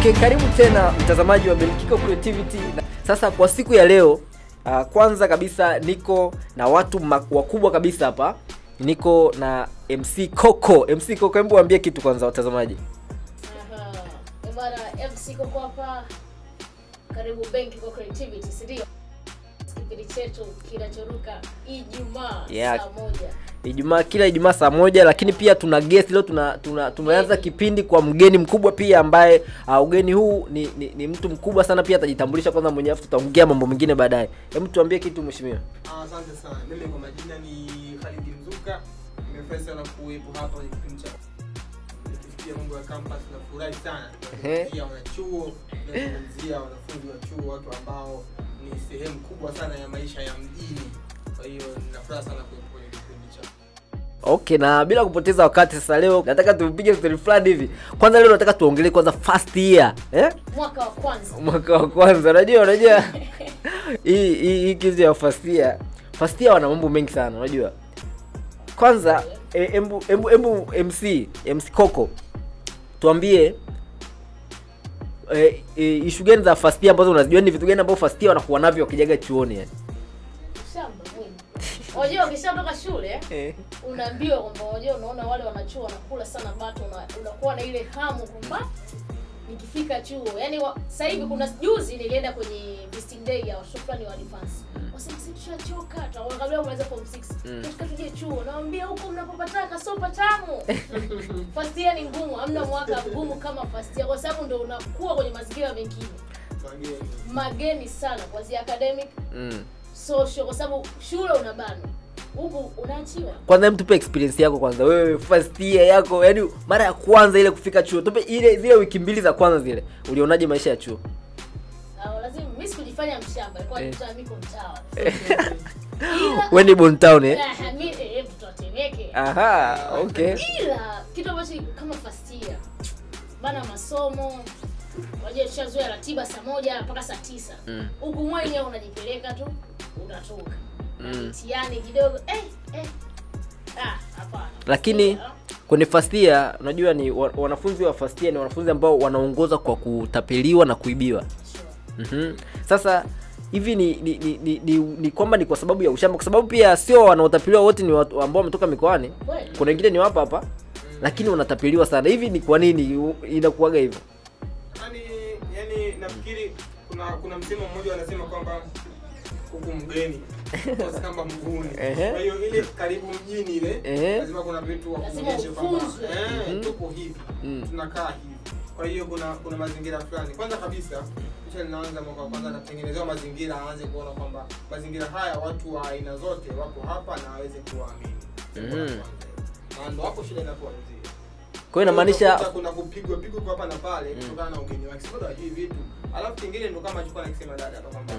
Okay, karibu tena mtazamaji wa Belkiko Creativity. Sasa kwa siku ya leo, kwanza kabisa niko na watu wakubwa kabisa hapa. Niko na MC Coco. MC Coco, hebu waambie kitu kwanza watazamaji. Bwana MC Coco hapa. Karibu Belkiko Creativity, ndio. Kipindi chetu kinachoruka Ijumaa saa 1. Ijumaa, kila Ijumaa saa 1, lakini pia tuna guest leo. Tumeanza kipindi kwa mgeni mkubwa pia ambaye ugeni huu ni mtu mkubwa sana pia. Atajitambulisha kwanza mwenyewe afu tutaongea mambo mengine baadaye. Hebu tuambie kitu mheshimiwa. Asante sana. Mimi kwa majina ni Khalid Mzuka. Nimefurahi sana kuwepo hapa kwenye kipindi cha mambo ya campus na furahi sana. Pia wanachuo, nazungumzia wanafunzi wa chuo, watu ambao ni sehemu kubwa sana ya maisha ya mjini. Kwa hiyo ninafurahi sana kuwepo kwenye kipindi cha. Okay, na bila kupoteza wakati sasa leo nataka tupige story fulani hivi. Kwanza leo nataka tuongelee kwanza first year, Mwaka wa kwanza. Mwaka wa kwanza. Unajua hii kitu ya first year. First year wana mambo mengi sana, unajua. Kwanza embu MC Coco, tuambie issue gani za first year ambazo unazijua, ni vitu gani ambavyo first year wanakuwa navyo wakijaga chuoni Shamba mwini. Unajua ukishatoka shule unaambiwa kwamba unajua, unaona wale wanachuo wanakula sana bato, unakuwa na ile hamu kwamba nikifika chuo. Yaani sasa hivi kuna juzi nilienda kwenye visiting day ya shukrani wa defense. Wasema sisi tunachoka, tunaangalia mwanzo form 6. Tunataka tuje chuo. Naambia huko mnapopataka sio patamu. First year ni ngumu, hamna mwaka mgumu kama first year kwa sababu ndio unakuwa kwenye mazingira mengine. Mageni sana kuanzia academic, social, kwa sababu shule unabana. Huko unaachiwa. Kwanza mtupe experience yako kwanza. Wewe first year yako, yaani mara ya kwanza ile kufika chuo. Tupe zile wiki mbili za kwanza zile. Ulionaje maisha ya chuo? Lazima mimi sikujifanya mshamba, ilikuwa mimi mtawa. Wewe ni Bon Town Mimi tutatemeke. Aha, okay. Ila kitu ambacho kama first year bana, masomo waje shazoea ratiba saa 1 mpaka saa 9. Huko mwenyewe unajipeleka tu, unatoka. Mtihani kidogo hapana. Lakini kwenye first year unajua ni wanafunzi wa first year ni wanafunzi ambao wanaongoza kwa kutapeliwa na kuibiwa. Sasa hivi ni kwamba ni kwa sababu ya ushamba, kwa sababu pia sio wanaotapeliwa wote ni watu ambao wametoka mikoani. Kuna wengine ni hapa lakini wanatapeliwa sana. Hivi ni kwa nini inakuaga hivyo? Yani nafikiri kuna msemo mmoja wanasema kwamba huku mgeni kwa kama mguni. Kwa hiyo ile karibu mjini ile lazima kuna vitu wa kuonyesha kwamba tuko hivi, tunakaa hivi. Kwa hiyo kuna mazingira fulani. Kwanza kabisa kisha ninaanza mwaka wa kwanza natengenezewa mazingira, aanze kuona kwamba mazingira haya watu wa aina zote wapo hapa na aweze kuamini. Ndio hapo shida inapoanzia. Kwa hiyo inamaanisha kuna kupigwa kwa hapa na pale kutokana na ugeni wake. Sio hivi vitu. Alafu kingine ndio kama chukua nikisema dada hapa kwamba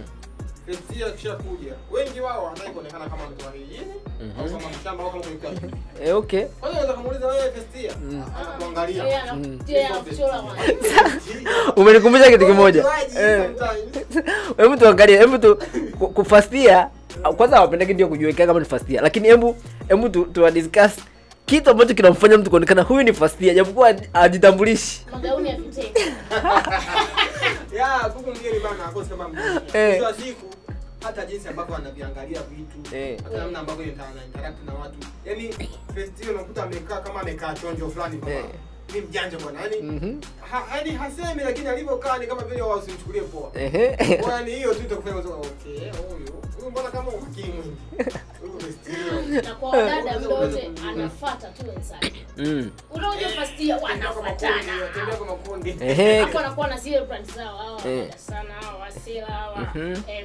Festia kisha kuja, wengi wao wanataka kuonekana kama mtu wa kijijini au kama mshamba au kama kulikuwa. Okay. Kwa hiyo unaweza kumuuliza wewe Festia, anakuangalia. Umenikumbusha kitu kimoja. Hebu tuangalie, hebu tu kufastia kwanza, wapendeke ndio kujiwekea kama ni fastia. Lakini hebu tu discuss kitu ambacho kinamfanya mtu kuonekana huyu ni fastia japokuwa hajitambulishi. Magauni ya vitenge. Kuko mgeni bana akosa kama mgeni. Kwa siku hata jinsi ambavyo anaviangalia vitu, hata namna ambavyo interact na watu. Yaani Festia unakuta amekaa chonjo fulani kama ni mjanja bwana. Yaani hasemi lakini alivyokaa ni kama vile wao usimchukulie poa. Yaani hiyo tu itakufanya okay, huyu mbona kama ukimwi. Na kwa dada mdote anafuata tu wenzake. Unajua first year wanafuatana. Watembea kwa makundi. Hapo anakuwa na zile brand zao hao sana hao wasela hao.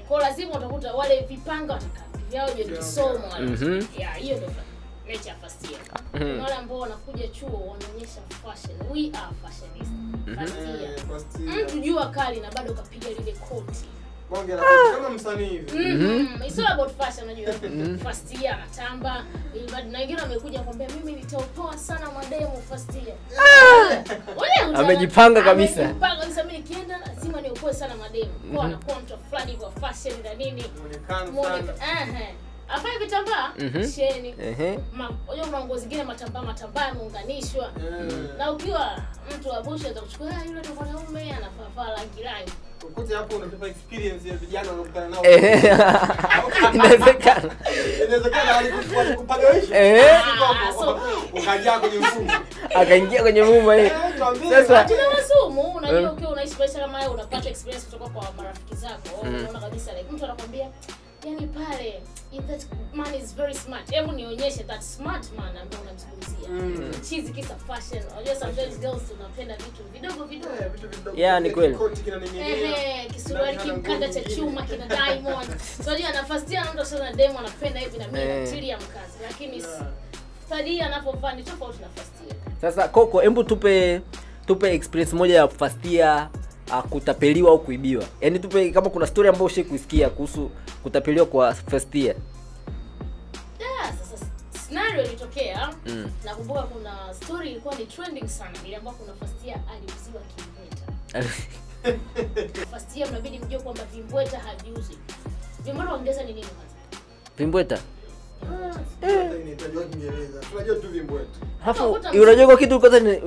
Kwa lazima utakuta wale vipanga watakaa vyao je kisomo. Hiyo ndio nature ya first year. Wale ambao wanakuja chuo wanaonyesha fashion. We are fashionistas. First year. Mtu jua kali na bado kapiga lile koti. Bonge la kama msanii hivi. It's all about fashion, unajua. First year anatamba, na wengine wamekuja kwambia mimi nitautoa sana mademo first year. Amejipanga kabisa. Amejipanga kabisa, mimi nikienda lazima niokoe sana mademo. Kwa na control fulani kwa fashion na nini. Muonekano sana. Afanye vitambaa sheni. Unajua kuna nguo zingine matambaa yameunganishwa. Na ukiwa mtu wa busha utakuchukua yule tu mwanaume anafaa rangi. Ukute hapo unatupa experience ya vijana wanakutana nao. Inawezekana alikupagawisha. Ukaja kwenye mfumo. Akaingia kwenye mfumo hii. Sasa tunawasumu, unajua ukiwa unaishi maisha kama hayo unapata experience kutoka kwa marafiki zako. Unaona kabisa like mtu anakuambia yani pale that man is very smart. Hebu nionyeshe that smart man ambaye unamzungumzia. Cheesy kisa fashion. Unajua sometimes girls tunapenda vitu vidogo. Yeah, ni kweli. Kisuruali kimkanda cha chuma kina diamond. So unajua na first year mtu sana demo anapenda hivi na mimi natilia mkazi. Lakini third year anapofanya ni tofauti na first year. Sasa Coco, hebu tupe experience moja ya first year kutapeliwa au kuibiwa. Yaani tupe kama kuna story ambayo ushaikusikia kuhusu kutapeliwa kwa first year. Sasa scenario ilitokea. Nakumbuka kuna story ilikuwa ni trending sana ile ambapo kuna first year aliuziwa kimbweta. First year mnabidi mjue kwamba vimbweta haviuzi. Vimbweta waongeza ni nini kwanza? Vimbweta? Inaitwa Kiingereza. Tunajua tu vimbweta. Hapo unajua kwa kitu kwanza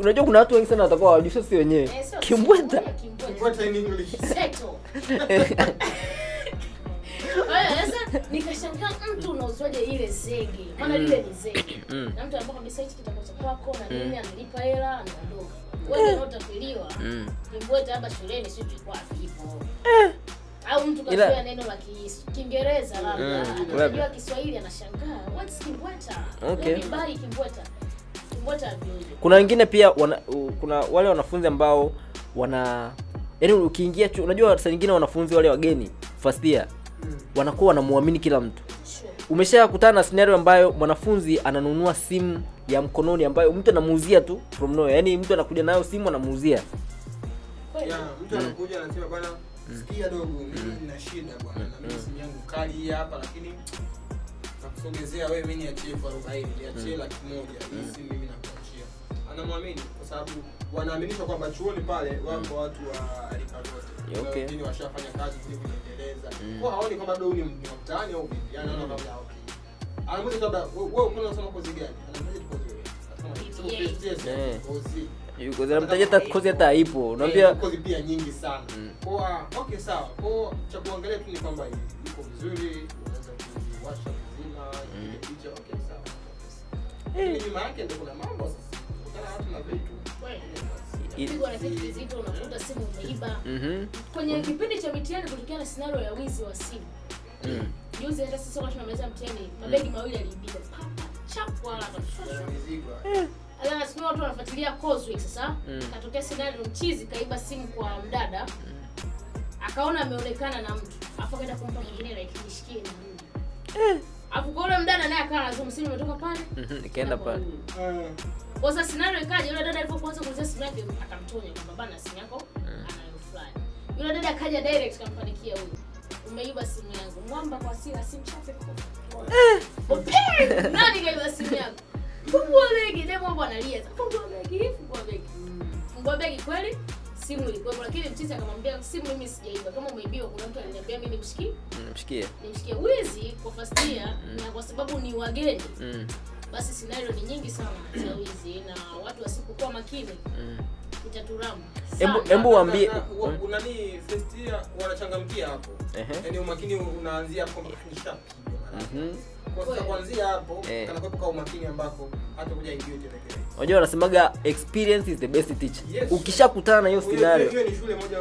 unajua kuna watu wengi sana watakuwa hawajui si wenyewe. Kimbweta. Kimbweta in English. Seto. Sasa nikashangaa mtu unauzwaje ile zege. Maana lile ni zege. Na mtu ambaye kabisa hichi kitakuwa cha kwako na nini analipa hela anaondoka. Wewe unatapeliwa. Kimbweta hapa shuleni sio kwa vipo. Au mtu kafia neno la Kiingereza labda anajua Kiswahili anashangaa what's kimbweta. Okay. Bali kimbweta. Kimbweta vile. Kuna wengine pia kuna wale wanafunzi ambao yaani ukiingia unajua saa nyingine wanafunzi wale wageni first year wanakuwa wanamuamini kila mtu. Umeshakutana na scenario ambayo mwanafunzi ananunua simu ya mkononi ambayo mtu anamuuzia tu from nowhere. Yaani mtu anakuja nayo simu anamuuzia. Mtu anakuja anasema bwana sikia dogo mimi nina shida bwana na mimi simu yangu kali hapa lakini nakusogezea wewe mimi niachie kwa 40 niachie 100,000 hii simu mimi nakuachia. Anamwamini kwa sababu wanaaminishwa kwamba chuoni pale wako watu wa rika zote. Okay. Wengine washafanya kazi kule kuendeleza. Kwa haoni kama bado ni mtaani au vipi. Anaona kama okay. Anamuuliza labda wewe unasoma kozi gani? Anamwambia kozi. Yuko mtaje hata kozi hata haipo. Unaambia kozi pia nyingi sana. Kwa okay sawa. Kwa cha kuangalia tu ni kwamba iko vizuri, unaweza kuwasha mzima, ile picha okay sawa. Ni nyuma yake ndio kuna mambo sasa. Kuna watu na vitu. Pigwa na vitu vizito unakuta simu umeiba. Kwenye kipindi cha mitihani kulikuwa na scenario ya wizi wa simu. Juzi hata sisi wakati tunamaliza mtihani, mabegi mawili yaliibiwa. Chap wala mzigo. Ala siku watu wanafuatilia Causeway sasa. Katokea scenario mchizi kaiba simu kwa mdada. Akaona ameonekana na mtu. Afu akaenda kumpa mwingine like nishikie na mimi. Afu kwa yule mdada naye akawa anazungumza simu imetoka pale. Ikaenda pale. Kwa sababu scenario ikaja yule dada alipoanza kuuliza simu yake akamtonya kwamba bana simu yako anayo fulani. Yule dada akaja direct kampanikia huyo. Umeiba simu yangu. Mwamba kwa siri simu chape kwa. Nani kaiba simu yangu? Fungua begi, demo hapo analia. Fungua begi kweli? Simu ilikuwa lakini mchizi akamwambia simu mimi sijaiba. Kama umeibiwa kuna mtu aliniambia mimi nimshikie. Nimshikie wizi kwa first year na kwa sababu ni wageni. Basi scenario ni nyingi sana za wizi na watu wasipokuwa makini. Itaturamba. Hebu waambie unani first year wanachangamkia hapo. Yaani umakini unaanzia hapo kama nishapiga. Kwa sababu kuanzia hapo kanakuwa kwa umakini ambako hata kuja ingie tena. Unajua wanasemaga experience is the best teacher. Ukishakutana na hiyo scenario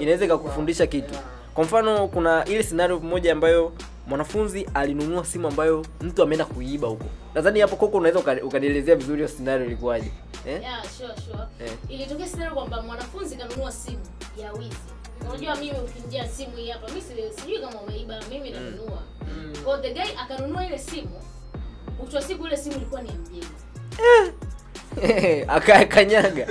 inaweza ikakufundisha kitu. Kwa mfano kuna ile scenario moja ambayo mwanafunzi alinunua simu ambayo mtu ameenda kuiba huko. Nadhani hapo Coco unaweza ukanielezea vizuri hiyo scenario ilikuwaje? Yeah, sure. Ilitokea scenario kwamba mwanafunzi kanunua simu ya wizi. Unajua mimi ukinijia simu hii hapa, mimi sijui kama umeiba, mimi nanunua. Kwa the guy akanunua ile simu. Mwisho siku ile simu ilikuwa ni mjinga. Akakanyaga.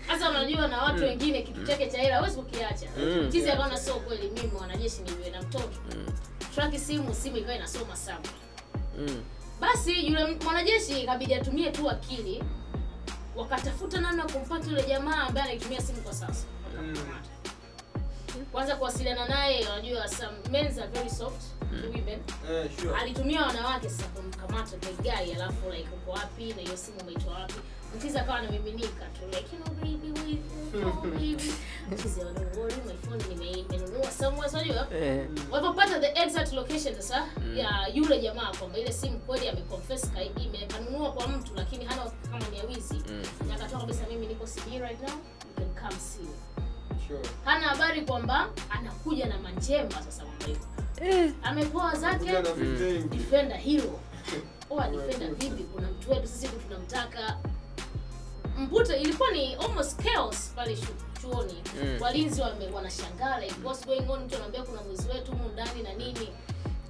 Sasa unajua na watu wengine kitu chake cha hela hawezi kukiacha. Chizi akaona sio kweli mimi mwanajeshi niwe na mtoto. Track simu ikawa inasoma sana. Basi yule mwanajeshi ikabidi atumie tu akili. Wakatafuta namna kumpata yule jamaa ambaye anaitumia simu kwa sasa. kwanza kuwasiliana naye. Unajua some men are very soft to women. Sure. Alitumia wanawake sasa kumkamata the guy, alafu like uko wapi na hiyo simu umeitoa wapi? Mtiza akawa anamiminika tu like baby baby. Mtiza anaona my phone nimenunua somewhere, so unajua. Walipopata the exact location sasa ya yule jamaa kwamba ile simu kweli ameconfess imenunua kwa mtu lakini hana kama ni ya wizi. Na akatoa kabisa, mimi niko CD right now, you can come see. Sure. Hana habari kwamba anakuja na manjemba sasa mambo hivyo. Amepoa zake Defender hero. Defender vipi? Kuna mtu wetu sisi tunamtaka. Mputa ilikuwa ni almost chaos pale chuoni. Walinzi wanashangaa like what's going on, mtu anambia kuna mwizi wetu huko ndani na nini.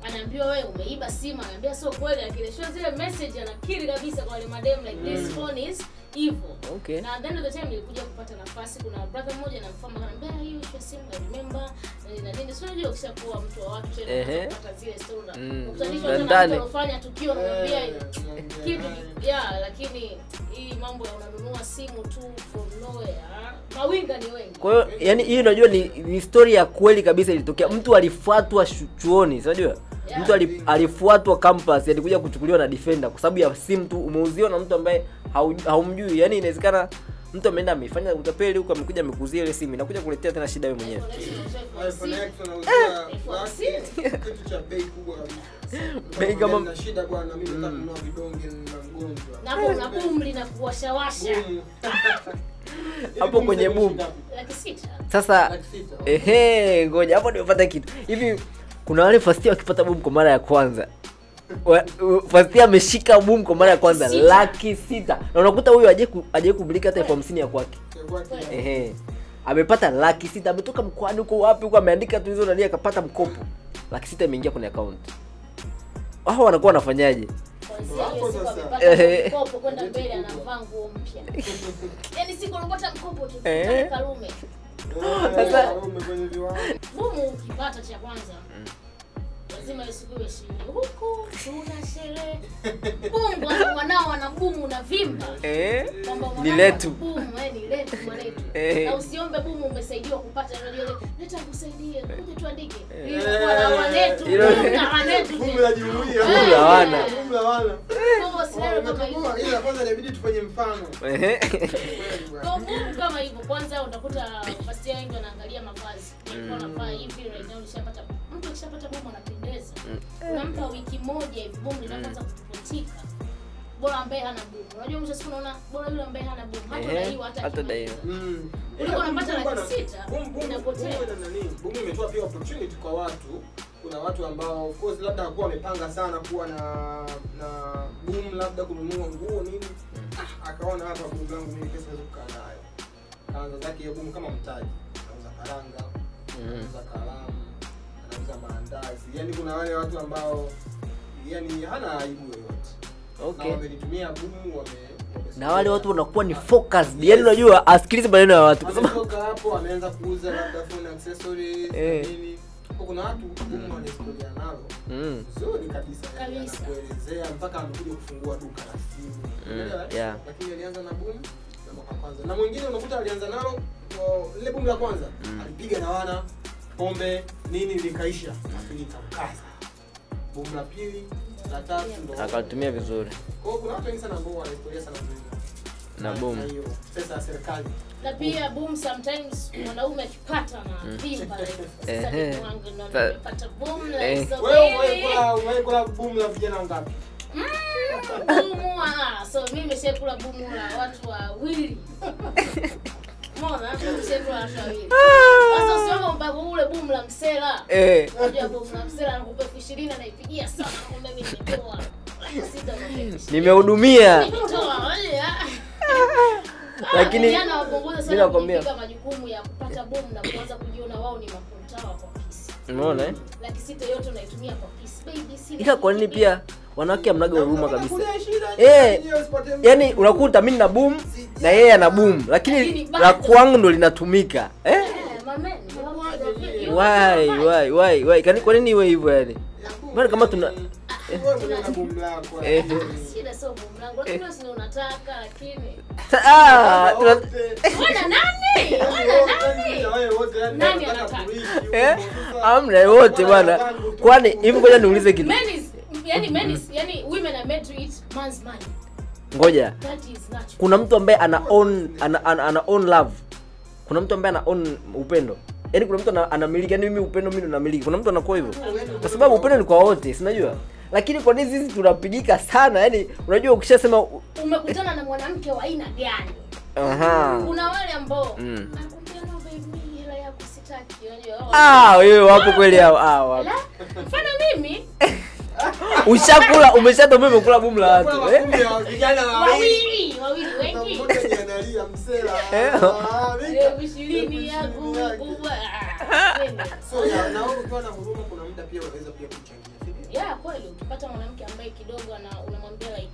Anaambiwa wewe umeiba simu, anaambia sio kweli, akileshwa zile message anakiri kabisa kwa wale madem like this phone is evil. Okay. Na at the end of the time nilikuja kupata nafasi, kuna brother mmoja anamfahamu ananiambia hiyo simu I remember na nini, sio unajua ukishakuwa mtu wa watu tena kupata zile story. Ukutanisha na mtu anafanya tukio anamwambia kitu lakini hii mambo ya unanunua simu tu from nowhere, mawinga ni wengi. Kwa hiyo yani hii unajua ni story ya kweli kabisa ilitokea. Mtu alifuatwa chuoni, unajua? Mtu alifuatwa campus, alikuja kuchukuliwa na Defender kwa sababu ya simu tu umeuziwa na mtu ambaye haumjui. Yani inawezekana mtu ameenda amefanya utapeli huko, amekuja amekuzia ile simu, inakuja kuletea tena shida wewe mwenyewe. iPhone X unauzia kitu cha bei kubwa kabisa. Bei kama na shida bwana, mimi nataka kununua vidonge na mgonjwa. Na boom linakuwashawasha. Hapo kwenye boom. $600. Sasa ngoja hapo nimepata kitu. Hivi kuna wale first year wakipata boom kwa mara ya kwanza. First year ameshika boom kwa mara ya kwanza $600. Na unakuta huyo aje kumiliki hata $50 ya kwake. Amepata $600, ametoka mkoani huko wapi huko, ameandika tu hizo nani, akapata mkopo $600 imeingia kwenye account. Hao wanakuwa wanafanyaje? Mkopo kwenda mbele anavaa nguo mpya. Yaani siku unapata mkopo tu Karume. Sasa bomu ukipata cha kwanza lazima isikuwe shida. Huko tuna sherehe. Bomu wanao wana bomu na vimba. Ni letu. Bomu ni letu mwanetu. Na usiombe bomu umesaidiwa kupata unajua leta kukusaidia. Kuja tuandike. Kwa wanetu. Na wanetu. Bomu la jumuiya. Bomu hawana. Bomu hawana. Kwa scenario kama hiyo. Ila kwanza inabidi tufanye mfano. Kwa bomu kama hivyo kwanza utakuta first year wengi wanaangalia mavazi. Nilikuwa navaa hivi right now nishapata mtu akishapata bomu anapendeza. Unampa wiki moja hivi bomu linaanza kupotika. Bora ambaye hana bomu. Unajua mtu siku unaona bora yule ambaye hana bomu. Hata daiwa. Ulikuwa unapata $600 inapotea. Bomu imetoa pia opportunity kwa watu. Kuna watu ambao of course labda hawakuwa wamepanga sana kuwa na boom, labda kununua nguo nini. Akaona hapa boom langu mimi pesa naweza kukaa nayo. Kaanza zake hiyo boom kama mtaji. Anauza karanga, anauza kalamu, anauza maandazi. Yaani kuna wale watu ambao yani hana aibu yoyote. Okay. Na wamenitumia boom na wale watu wanakuwa ni focused. Yaani unajua asikilize maneno ya watu. Kwa sababu hapo ameanza kuuza labda phone accessories nini. Kuna watu boom wanahistoria nalo. Nzuri kabisa. Kuelezea mpaka amekuja kufungua duka la simu. Lakini alianza na boom na mwaka kwanza. Na mwingine unakuta alianza nalo ile boom la kwanza alipiga na wana pombe nini likaisha. Lakini kamkaza. Boom la pili, la tatu ndo akatumia vizuri. Kwa hiyo kuna watu wengi sana ambao wanahistoria sana nzuri na boom. Hiyo pesa ya serikali. Na pia boom sometimes mwanaume akipata na vimba like wangu ndo anapata boom like so. Wewe kuna boom la vijana ngapi? Boom so mimi nimeshakula boom la watu wawili. Mbona nimeshakula watu wawili. Sasa usiombe mbago ule boom la msela. Unajua boom la msela anakupa 20 anaipigia sana kumbe mimi nimetoa. Nimehudumia. Lakini mimi nakwambia majukumu ya kupata bomu na kuanza kujiona wao ni makontawa kwa pisi. Umeona $600 yote unaitumia kwa pisi. Baby sina. Ila kwa nini pia wanawake hamnaga huruma kabisa? Yaani unakuta mimi na boom na yeye ana boom lakini la kwangu ndo linatumika. Why? Kwa nini iwe hivyo yani? Bado kama tuna wewe una bomu lako. Shida sio bomu langu. Lakini sio unataka lakini. Wana nani? Nani anataka? Amna wote bwana. Kwani hivi ngoja niulize kitu. Men is women are made to eat man's money. Ngoja. Kuna mtu ambaye ana own love. Kuna mtu ambaye ana own upendo. Yaani kuna mtu anamiliki, yaani mimi upendo mimi namiliki. Kuna mtu anakuwa hivyo. Kwa sababu upendo ni kwa wote, si unajua? Lakini kwa nini sisi tunapigika sana? Yaani unajua ukishasema umekutana na mwanamke wa aina gani? Kuna wale ambao anakuambia no baby, hela yako sitaki, unajua. Wewe wapo kweli hao. Mfano mimi ushakula umeshatoa umekula bomu la watu vijana wawili wengi mmoja ni analia msela mshilini yangu kubwa so ya naona ukiwa na huruma kuna muda pia unaweza pia kuchangia ya kweli ukipata mwanamke ambaye kidogo unamwambia like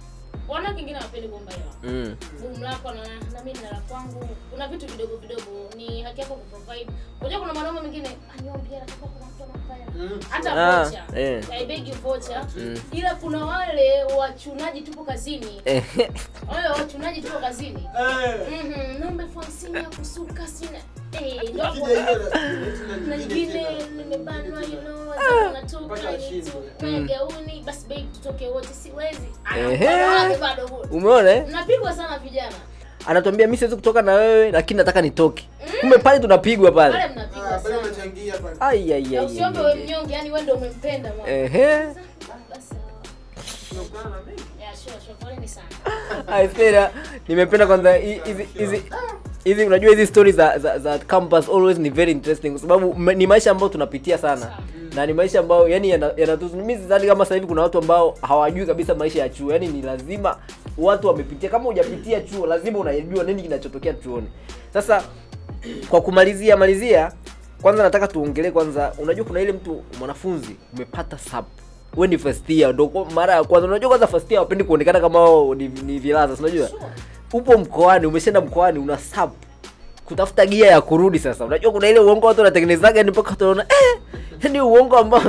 wana kingine wapendi kuomba hela bomu lako na mimi na la kwangu kuna vitu vidogo ni haki yako kuprovide. Unajua kuna mwanaume mwingine aniomba hela kwa kuna mtu anafanya hata voucher I beg you voucher ila kuna wale wachunaji tupo kazini wale wachunaji tupo kazini naomba phone ya kusuka sina ndio na nyingine nimebanwa natoka gauni basi babe tutoke wote siwezi bado umeona napigwa sana vijana anatuambia mimi siwezi kutoka na wewe lakini nataka nitoke. Kumbe pale tunapigwa pale. Pale mnapigwa. Pale unachangia pale. Ai. Usiombe wewe mnyonge, yani wewe ndio umempenda mwana. Basi. Tunakutana na mimi. Sure, pole ni sana. Aisera, nimependa kwanza hizi unajua hizi stories za campus always ni very interesting kwa sababu ni maisha ambayo tunapitia sana. Na ni maisha ambayo yani yanatuzumiza sidhani kama sasa hivi kuna watu ambao hawajui kabisa maisha ya chuo. Yani ni lazima watu wamepitia, kama hujapitia chuo lazima unajua nini kinachotokea chuoni. Sasa kwa kumalizia kwanza nataka tuongelee kwanza, unajua kuna ile mtu mwanafunzi umepata sub. Wewe ni first year ndio mara ya kwanza. Unajua kwanza first year wapendi kuonekana kama wao ni vilaza, unajua? Upo mkoani, umeshaenda mkoani una sub. Kutafuta gia ya kurudi sasa. Unajua kuna ile uongo watu wanatengenezaga yani mpaka utaona yani uongo ambao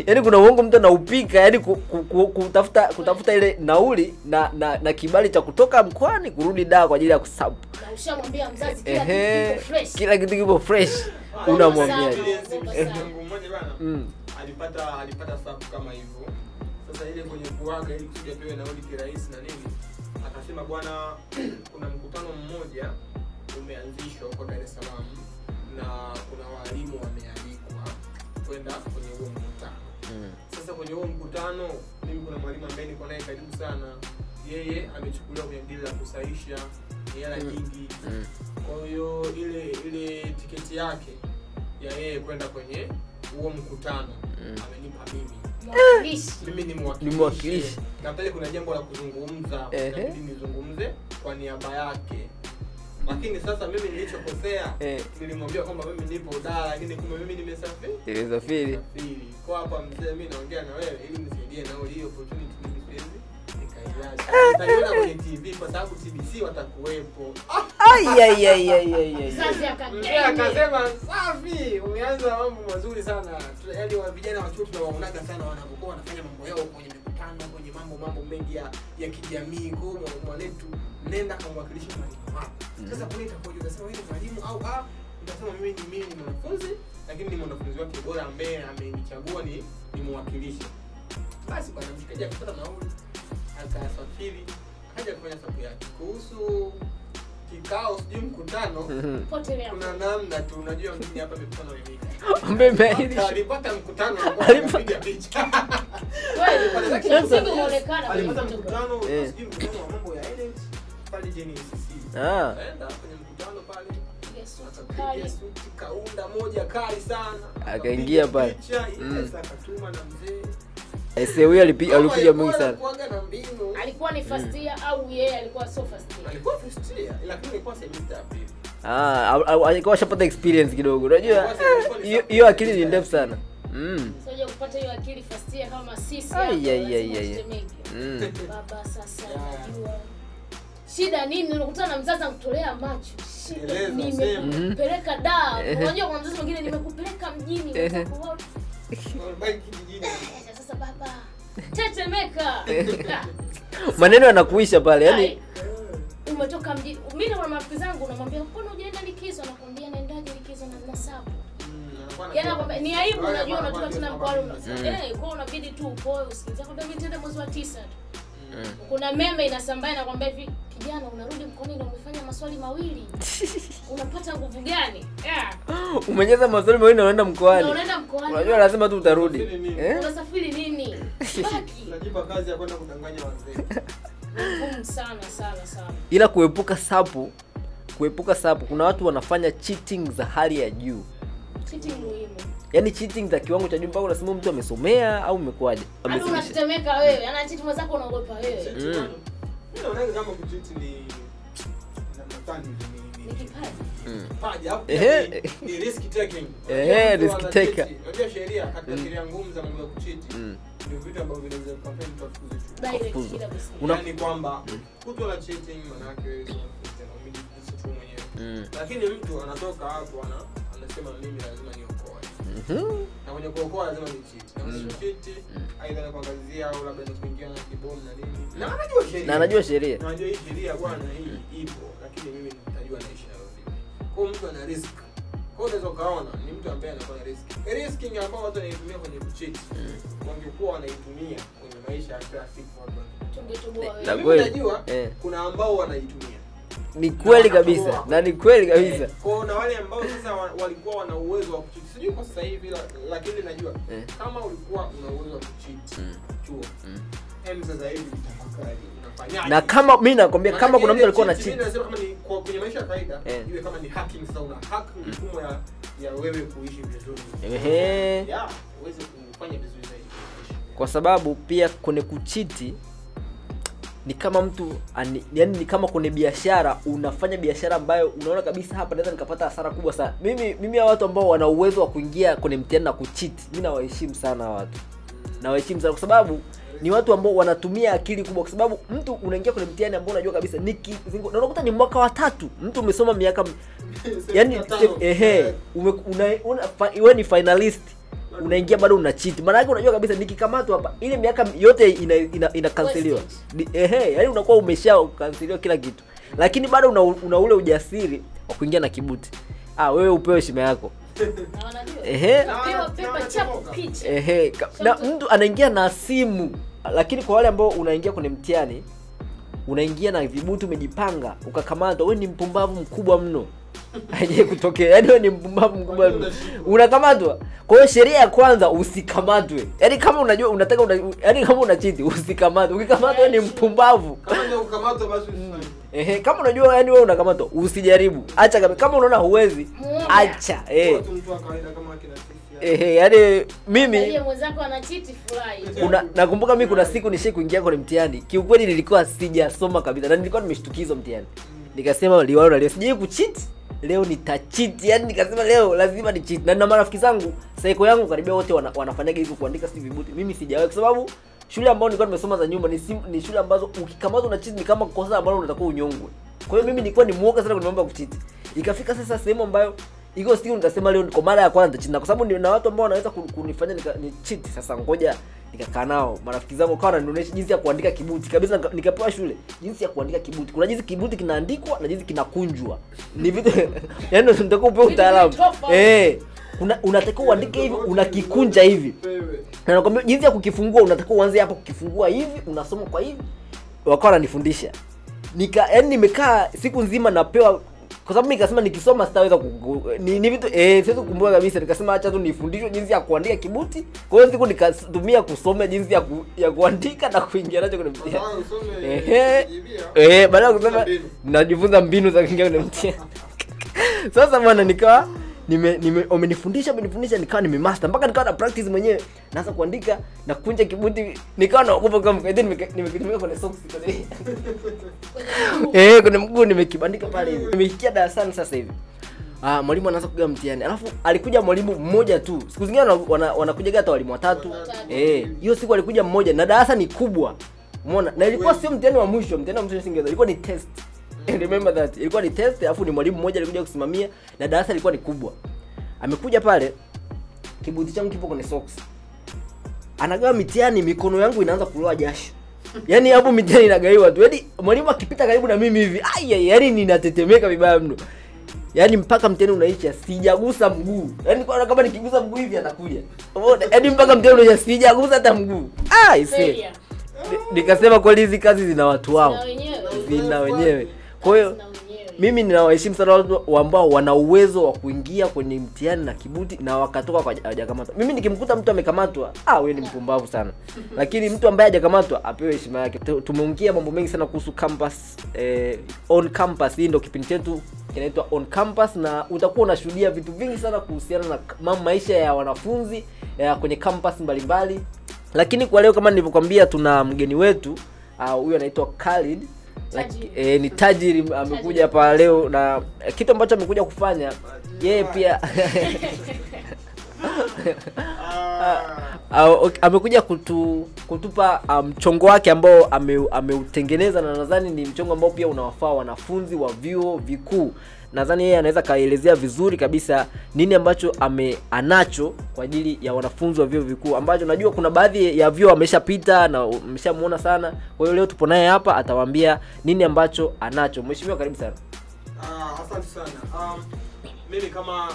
yani kuna uongo mtu anaupika yani kutafuta ile nauli na kibali cha kutoka mkoani kurudi Dar kwa ajili ya kusub. Na ushamwambia mzazi kila kitu kipo fresh. Kila kitu kipo fresh. Unamwambia. Mungu mmoja bana. Alipata sub kama hivyo. Sasa ile kwenye kuaga ili kuja pewe nauli kirahisi na nini? Akasema bwana kuna mkutano mmoja umeanzishwa kwa Dar es Salaam na kuna walimu wamealikwa kwenda kwenye huo mkutano. Sasa kwenye huo mkutano mimi kuna mwalimu ambaye niko naye karibu sana. Yeye amechukuliwa kwenye deal la kusahisha hela nyingi. Kwa hiyo ile tiketi yake ya yeye kwenda kwenye huo mkutano amenipa mimi. Mimi ni mwakilishi. Na pale kuna jambo la kuzungumza, inabidi nizungumze kwa niaba yake. Lakini sasa mimi nilichokosea nilimwambia kwamba mimi nipo Dar lakini kumbe mimi nimesafiri. Kwa hapa mzee mimi naongea na wewe ili nisaidie na hiyo opportunity mimi nikaiacha. Nitaona kwenye TV kwa sababu TBC watakuwepo. Sasa akasema safi, umeanza mambo mazuri sana. Yaani wa vijana wa chuo tunawaonaga sana wanapokuwa wanafanya mambo yao kwenye mikutano, kwenye mambo mengi ya kijamii. Kwa mwanetu nenda kumwakilisha mwalimu wako. Sasa kwa nini itakuwa unasema wewe ni mwalimu au utasema mimi ni mwanafunzi lakini ni mwanafunzi wake bora ambaye amenichagua ni mwakilisha. Basi bwana mshikaji akapata nauli akasafiri akaja kufanya sababu yake. Kuhusu kikao sijui mkutano kuna namna tu unajua mimi hapa mikutano mimi alipata mkutano alipiga picha alipata mkutano sijui mkutano wa mambo ya edit pale JNCC aenda kwenye mkutano pale akapiga suti kaunda moja kali sana akaingia pale akatuma na mzee huyo alipiga mwingi sana. Alikuwa ni first year au yeye alikuwa so first year? Alikuwa first year, lakini alikuwa semester ya pili. Alikuwa shapata experience kidogo. Unajua hiyo akili ni ndefu sana. Sio kupata hiyo akili first year kama sisi hapa. Baba sasa najua. Shida nini? Unakutana na mzazi anakutolea macho. Shida nimekupeleka Dar. Unajua kuna mzazi mwingine nimekupeleka mjini. Sasa baba tetemeka. Maneno yanakuisha pale, yani umetoka mjini. Mimi na marafiki zangu namwambia mbona hujaenda likizo, anakuambia naendaje likizo na sababu. Yana kwamba ni aibu, unajua unatoka tena mkoani. Kwa unabidi tu upoe usikize kwamba mimi nitaenda mwezi wa 9 tu. Kuna meme inasambaa na kwamba hivi kijana unarudi mkoani na umefanya maswali mawili. Unapata nguvu gani? Umejaza maswali mawili na unaenda mkoani. Unaenda mkoani. Unajua lazima tu utarudi. Unasafiri nini? Baki. Unajipa kazi ya kwenda kudanganya wazee. Sana. Ila kuepuka sapo, kuna watu wanafanya cheating za hali ya juu. Cheating muhimu. Yaani cheating za kiwango cha juu mpaka unasema mtu amesomea au umekwaje? Hata unatetemeka wewe, ana cheat mwenzako unaogopa wewe. Mimi naona kama kucheat ni natani ni kipaji. Kipaji hapo ni risk taking. Risk taker. Unajua sheria katika sheria ngumu za mambo ya kucheat ndio vitu ambavyo vinaweza kufanya mtu afukuzwe shule. Yaani kwamba kuto la cheating maana yake wewe unajisikia mwenyewe. Lakini mtu anatoka hapo anasema mimi lazima niokoe. Na kwenye kuokoa lazima ni cheat. Na sio cheat aidha na kuangazia au labda ni kuingia na kibomu na nini. Na anajua sheria. Najua hii sheria bwana hii ipo, lakini mimi nitajua naishi nayo vipi. Kwa mtu ana risk. Kwa unaweza kaona ni mtu ambaye anafanya risk. Risking ambao watu wanaitumia kwenye kucheat. Wangekuwa wanaitumia kwenye maisha ya kila siku hapa. Tunajua kuna ambao wanaitumia. Ni kweli kabisa. Na ni kweli kabisa. Kwa na wale ambao sasa walikuwa wana uwezo wa kucheat. Sijui kwa sasa hivi lakini najua kama ulikuwa una uwezo wa kucheat chuo. Sasa hivi tafakari unafanyaje? Na kama mimi nakwambia kama kuna mtu alikuwa na cheat. Mimi nasema kama ni kwenye maisha ya kawaida, iwe kama ni hacking sasa una hack mfumo ya wewe kuishi vizuri. Uweze kufanya vizuri zaidi. Kwa sababu pia kwenye kuchiti ni kama mtu yani ni kama kwenye biashara unafanya biashara ambayo unaona kabisa hapa naweza nikapata hasara kubwa sana. Mimi hao watu ambao wana uwezo wa kuingia kwenye mtihani na kucheat, mimi nawaheshimu sana watu. Nawaheshimu sana kwa sababu ni watu ambao wanatumia akili kubwa, kwa sababu mtu unaingia kwenye mtihani ambao unajua kabisa na unakuta ni mwaka wa 3, mtu umesoma miaka yani wewe ni finalist unaingia bado una cheat. Maana yake unajua kabisa nikikamatwa hapa ile miaka yote ina canceliwa. Yaani unakuwa umesha canceliwa kila kitu. Lakini bado una ule ujasiri wa kuingia na kibuti. Wewe upewe heshima yako. Na wanajua. Pepa chapo picha. Na mtu anaingia na simu. Lakini kwa wale ambao unaingia kwenye mtihani, unaingia na vibuti umejipanga, ukakamatwa, wewe ni mpumbavu mkubwa mno. Haije kutokea. Yaani wewe ni mpumbavu mkubwa mno. Unakamatwa. Kwa hiyo sheria ya kwanza usikamatwe. Yaani kama unajua unataka yaani kama una cheat usikamatwe. Ukikamatwa wewe ni mpumbavu. Kama ndio ukamatwa basi usifanye. Kama unajua yaani wewe unakamatwa usijaribu. Acha kama unaona huwezi, acha. Mtu wa kawaida kama akina sisi. Yaani mimi mwenzako ana cheat fly. Nakumbuka mimi kuna siku nishai kuingia kwenye mtihani. Kiukweli nilikuwa sijasoma kabisa na nilikuwa nimeshtukizwa mtihani. Nikasema liwalo leo sijui kucheat. Leo nitacheat, yani nikasema leo lazima ni cheat. Na marafiki zangu, saiko yangu karibia wote wanafanyaga hivyo kuandika si vibuti. Mimi sijawahi kwa sababu shule ambayo nilikuwa nimesoma za nyumba ni shule ambazo ukikamatwa na cheat ni kama kosa ambalo unatakiwa unyongwe. Kwa hiyo mimi nilikuwa ni muoga sana kwenye mambo ya kucheat. Ikafika sasa sehemu ambayo iko siku nikasema leo kwa mara ya kwanza cheat, kwa sababu na watu ambao wanaweza kunifanya ni cheat. Sasa ngoja nikakaa nao marafiki zangu kwa wananionyesha jinsi ya kuandika kibuti kabisa. Nikapewa shule jinsi ya kuandika kibuti. Kuna jinsi kibuti kinaandikwa na jinsi kinakunjwa. Ni vitu yani unataka upewe utaalamu. Unatakiwa uandike hivi, unakikunja hivi. Na nakwambia jinsi ya kukifungua unatakiwa uanze hapo kukifungua hivi, unasoma kwa hivi. Wakawa wananifundisha. Yani nimekaa siku nzima napewa, kwa sababu nikasema nikisoma sitaweza ni vitu siwezi kukumbuka kabisa. Nikasema acha tu nifundishwe jinsi ya kuandika kibuti. Kwa hiyo siku nikatumia kusoma jinsi ya kuandika na kuingia nacho kwenye mtihani. Baada ya kusoma najifunza mbinu za kuingia kwenye mtihani. Sasa bwana nikawa umenifundisha nikawa nimemaster mpaka nikawa na practice mwenyewe. Naanza kuandika na kunja kibuti, nikawa naogopa kama nimekitumia kwenye socks kwenye kwenye mguu nimekibandika pale hivi. Nimefikia darasani sasa hivi. Mwalimu anaanza kugawa mtihani. Alafu alikuja mwalimu mmoja tu. Siku zingine wanakuja hata walimu watatu. Hiyo siku alikuja mmoja na darasa ni kubwa. Umeona? Na ilikuwa sio mtihani wa mwisho, singeweza. Ilikuwa ni test. Remember that. Ilikuwa ni test, alafu ni mwalimu mmoja alikuja kusimamia na darasa lilikuwa ni kubwa. Amekuja pale, kibuti changu kipo kwenye socks. anagawa mitihani, mikono yangu inaanza kuloa jasho. Yaani hapo mitihani inagaiwa tu. Yaani mwalimu akipita karibu na mimi hivi, yaani ninatetemeka vibaya mno. Yaani mpaka mtihani unaisha sijagusa mguu. Yaani kama nikigusa mguu hivi atakuja. Umeona? Yaani mpaka mtihani unaisha sijagusa hata mguu. Ise. Nikasema kweli hizi kazi zina watu wao. Zina wenyewe. Kwa hiyo mimi ninawaheshimu sana watu ambao wana uwezo wa kuingia kwenye mtihani na kibuti na wakatoka kwa hajakamatwa. Mimi nikimkuta mtu amekamatwa, wewe ni mpumbavu sana. Lakini mtu ambaye hajakamatwa apewe heshima yake. Tumeongea mambo mengi sana kuhusu campus, on campus. Hii ndio kipindi chetu kinaitwa on campus, na utakuwa unashuhudia vitu vingi sana kuhusiana na maisha ya wanafunzi kwenye campus mbalimbali. Lakini kwa leo kama nilivyokuambia, tuna mgeni wetu huyu anaitwa Khalid. Ni tajiri amekuja hapa leo, na kitu ambacho amekuja kufanya yeye pia amekuja kutupa mchongo wake ambao ameutengeneza, na nadhani ni mchongo ambao pia unawafaa wanafunzi wa vyuo vikuu. Nadhani yeye anaweza kaelezea vizuri kabisa nini ambacho anacho kwa ajili ya wanafunzi wa vyuo vikuu, ambacho najua kuna baadhi ya vyuo ameshapita na umeshamuona sana. Kwa hiyo leo tupo naye hapa, atawaambia nini ambacho anacho. Mheshimiwa, karibu sana. Asante sana. Mimi kama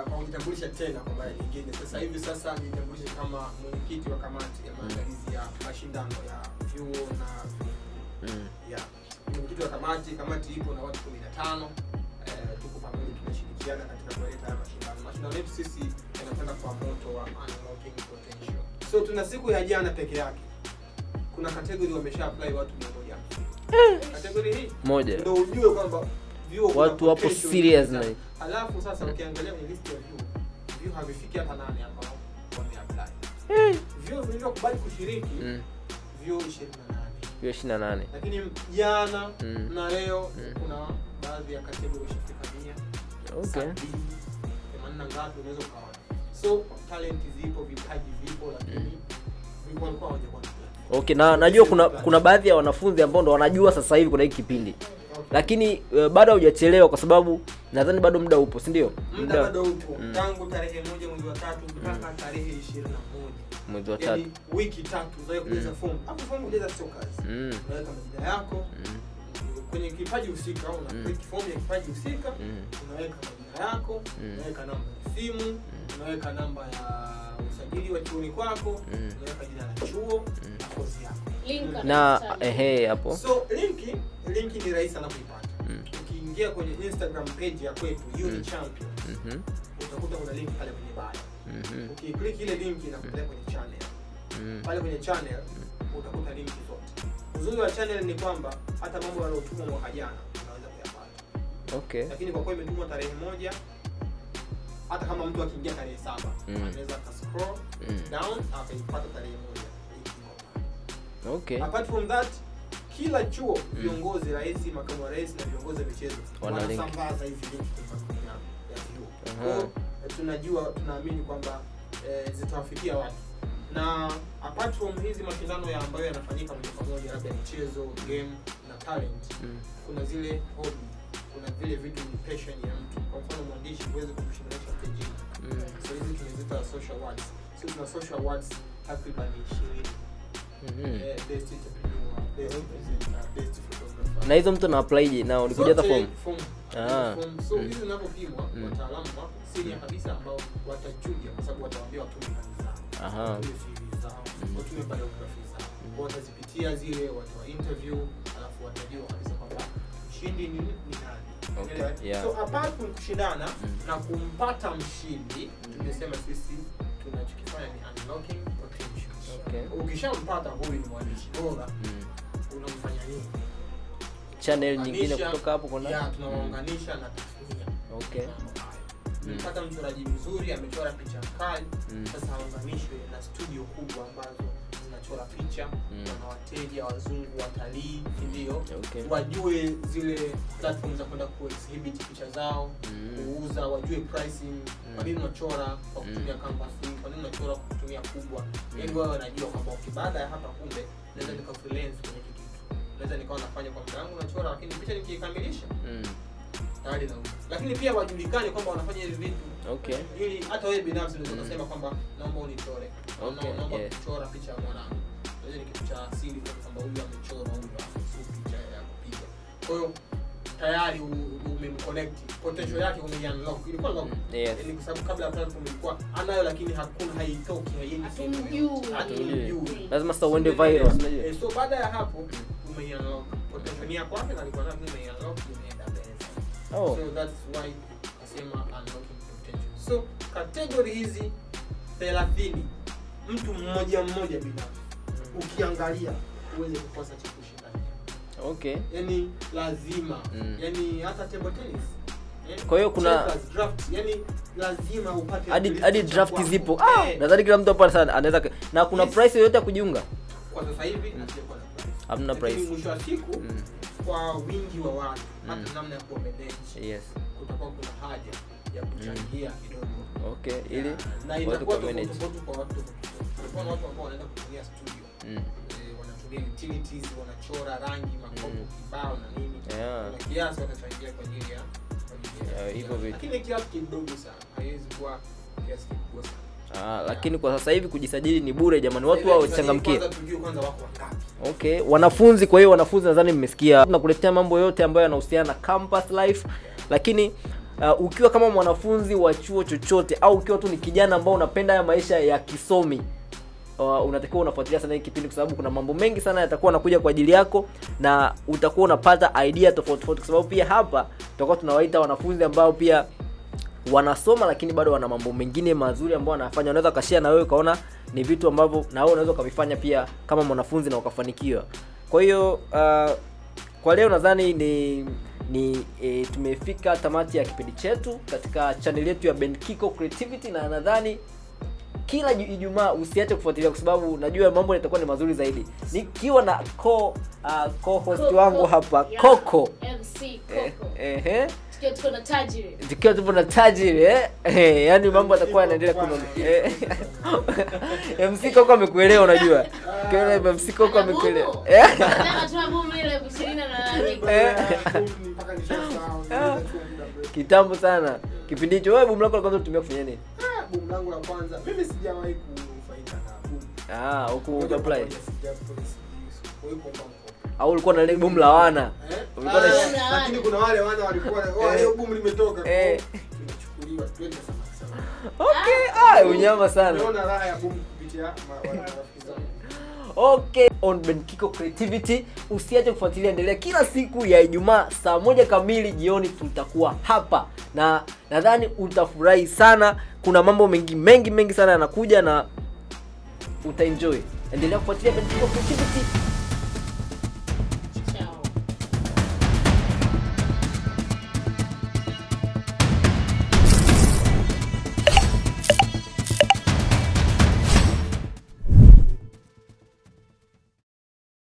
kwa kujitambulisha tena kwa mara nyingine, sasa nijitambulishe kama mwenyekiti wa kamati ya maandalizi ya mashindano ya vyuo na mwenyekiti wa kamati ipo na watu 15. Tuko pamoja, tunashirikiana katika kuleta mashindano. Mashindano yetu sisi yanakwenda kwa moto wa unlocking potential. So tuna siku ya jana peke yake, kuna category wamesha apply watu 100. Category hii moja ndio ujue kwamba watu wapo serious na hii. Alafu sasa ukiangalia kwenye list ya vyuo havifiki hata 8 ambao wameapply. Vyuo vilivyokubali kushiriki vyuo 28. Lakini jana na leo kuna baadhi ya kategori shifika 100. Okay. 80 ngapi unaweza ukaona. So talent zipo, vipaji vipo, lakini vipo walikuwa hawajakuwa. Okay, na najua kuna baadhi ya wanafunzi ambao ndo wanajua sasa hivi kuna hiki kipindi. Lakini bado hujachelewa kwa sababu nadhani bado muda upo, si ndio? Muda bado upo. Tangu tarehe 1 mwezi wa 3 mpaka tarehe 21 mwezi wa 3. Yaani wiki 3 zoe kujaza form. Hapo form kujaza sio kazi. Unaweka majina yako kwenye kipaji husika, unaweka form ya kipaji husika, unaweka majina yako, unaweka namba ya simu, unaweka namba ya usajili wa chuoni kwako, unaweka jina la chuo na kozi yako. Link na hapo. So linki ni rahisi sana kuipata. Ukiingia kwenye Instagram page ya kwetu Uni Champion, utakuta kuna link pale kwenye bio. Ukiklik ile link inakupeleka kwenye channel. Pale kwenye channel utakuta link zote. Uzuri wa channel ni kwamba hata mambo yaliyotumwa mwaka jana unaweza kuyapata. Okay. Lakini kwa kuwa imetumwa tarehe 1, hata kama mtu akiingia tarehe 7, anaweza scroll down akaipata tarehe 1. Okay. Apart from that, kila chuo viongozi, rais, makamu wa rais na viongozi wa michezo wanasambaza hizi link ya vyuo. Tunajua, tunaamini kwamba zitawafikia watu. Na apart from hizi mashindano ya ambayo yanafanyika moja kwa moja, labda michezo, game na talent, kuna zile hobby, kuna vile vitu ni passion ya mtu. Kwa mfano mwandishi huwezi kumshindanisha mteja. So hizi tunaziita social awards. So tuna social awards takriban 20. Best entrepreneur, best presenter, best photographer. Na hizo mtu na apply na ulikuja hata form. So hizi zinapopimwa, wataalamu wako senior kabisa ambao watachuja kwa sababu watawaambia watu kazi zao. Watume CV zao, watume biography zao. Watazipitia zile, watoa interview, alafu watajua kabisa kwamba mshindi ni nani. Okay. So apart from kushindana na kumpata mshindi, tumesema sisi tunachokifanya ni unlocking potential. Okay. Ukishampata huyu ni mwandishi bora, unamfanya nini? Channel nyingine kutoka hapo kuna tunawaunganisha na tasnia. Okay. Mpata mchoraji mzuri amechora picha kali, sasa haunganishwe na studio kubwa ambazo zinachora picha, na wateja wazungu, watalii, ndio wajue zile platforms za kwenda ku-exhibit picha zao, kuuza, wajue pricing, kwa nini unachora kwa kutumia canvas, kwa nini unachora kwa kutumia kubwa. Yaani wao wanajua kwamba baada ya hapa kumbe naweza nika freelance kwenye kitu. Naweza nikawa nafanya kwa muda wangu nachora, lakini picha nikikamilisha tayari nauza. Lakini pia wajulikane kwamba wanafanya hivi vitu Okay. Ili hata wewe binafsi unaweza kusema kwamba naomba unichore. Okay. Naomba kuchora picha ya mwanangu. Hiyo ni kitu cha asili kwa sababu huyu amechora huyu picha ya kupiga. Kwa hiyo tayari umemconnect, potential yake umeunlock. Ilikuwa lock. Yaani kwa sababu kabla ya platform ilikuwa anayo lakini hakuna haitoki haiendi sehemu. Lazima sasa uende viral unajua. So baada ya hapo umeunlock potential yako kwake na alikuwa nataka umeunlock umeenda mbele. So that's why nasema unlocking potential. So category hizi 30 mtu mmoja binafsi ukiangalia uweze kukosa cha kushinda. Okay. Yaani lazima. Yaani hata table tennis. Kwa hiyo kuna draft, yaani lazima upate hadi draft zipo. Nadhani kila mtu hapa sana anaweza na kuna price yoyote ya kujiunga? Kwa sasa hivi hatujakuwa na price. Hamna price. Mwisho wa siku kwa wingi wa watu hata namna ya kumanage. Kutakuwa kuna haja ya kuchangia kidogo. Okay, ili na itakuwa tofauti kwa watu. Kwa watu ambao wanaenda kutumia studio. Wanatumia utilities, wanachora rangi, makopo, kibao na nini. Na kiasi watachangia kwa ajili ya hivyo vitu. Lakini kiasi kidogo sana. Haiwezi kuwa kiasi kikubwa sana. Lakini kwa sasa hivi kujisajili ni bure jamani, watu wao changamkie. Kwanza wako wangapi? Okay, wanafunzi, kwa hiyo wanafunzi nadhani mmesikia. Tunakuletea mambo yote ambayo yanahusiana na campus life, lakini ukiwa kama mwanafunzi wa chuo chochote au ukiwa tu ni kijana ambao unapenda ya maisha ya kisomi, unatakiwa unafuatilia sana hiki kipindi kwa sababu kuna mambo mengi sana yatakuwa yanakuja kwa ajili yako na utakuwa unapata idea tofauti tofauti, kwa sababu pia hapa tutakuwa tunawaita wanafunzi ambao pia wanasoma lakini bado wana mambo mengine mazuri ambao wanafanya. Unaweza kashare na wewe kaona ni vitu ambavyo na wewe unaweza kuvifanya pia kama mwanafunzi na ukafanikiwa. Kwa hiyo kwa leo nadhani tumefika tamati ya kipindi chetu katika channel yetu ya Benkiko Creativity, na nadhani kila Ijumaa usiache kufuatilia kwa sababu najua mambo yatakuwa ni mazuri zaidi. Nikiwa na co-host wangu hapa Coco MC Coco. Tukiwa tupo na tajiri yani mambo yatakuwa yanaendelea kunoga. MC Coco amekuelewa unajua. Kwa MC Coco amekuelewa. Nataka tu boom ile 28. Mpaka nishasahau. Kitambo sana. Kipindi hicho wewe boom lako la kwanza utumia kufanya nini? Boom langu la kwanza mimi sijawahi kufaida na boom. Huko apply. Au ulikuwa na ile boom la wana? Ulikuwa lakini kuna wale wana walikuwa leo boom limetoka. Tunachukuliwa twende sana. Okay, unyama sana. Unaona raha ya boom kupitia marafiki zangu. Okay, on Benkiko Creativity usiache kufuatilia, endelea kila siku ya Ijumaa saa 1 kamili jioni tutakuwa hapa. Na nadhani utafurahi sana. Kuna mambo mengi sana yanakuja na utaenjoy. Endelea kufuatilia Benkiko Creativity.